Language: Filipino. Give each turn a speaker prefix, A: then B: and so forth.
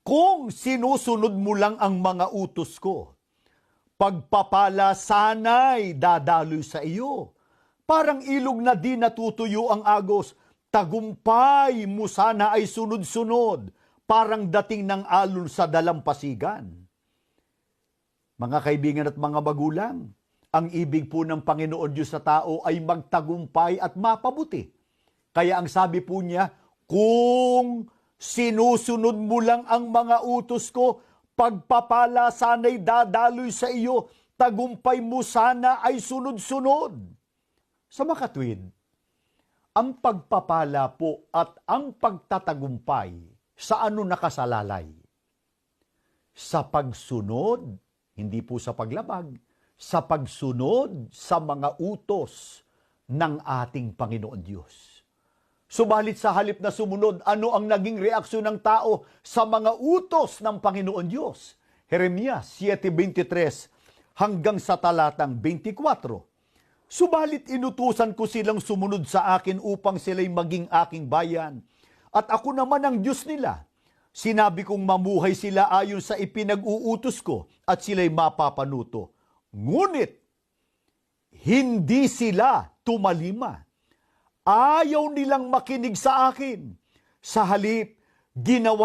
A: Kung sinusunod mo lang ang mga utos ko, pagpapala sana'y dadaloy sa iyo. Parang ilog na di natutuyo ang agos, tagumpay mo sana ay sunod-sunod, parang dating ng alon sa dalampasigan. Mga kaibigan at mga magulang, ang ibig po ng Panginoon Diyos sa tao ay magtagumpay at mapabuti. Kaya ang sabi po niya, kung sinusunod mo lang ang mga utos ko, pagpapala sana'y dadaloy sa iyo, tagumpay mo sana ay sunod-sunod. Sa makatwid, ang pagpapala po at ang pagtatagumpay sa ano nakasalalay? Sa pagsunod, hindi po sa paglabag, sa pagsunod sa mga utos ng ating Panginoon Diyos. Subalit sa halip na sumunod, ano ang naging reaksyon ng tao sa mga utos ng Panginoon Diyos? Jeremias 7:23 hanggang sa talatang 24. Subalit inutusan ko silang sumunod sa akin upang sila'y maging aking bayan. At ako naman ang Diyos nila. Sinabi kong mamuhay sila ayon sa ipinag-uutos ko at sila'y mapapanuto. Ngunit, hindi sila tumalima. Ayaw nilang makinig sa akin. Sa halip, ginawa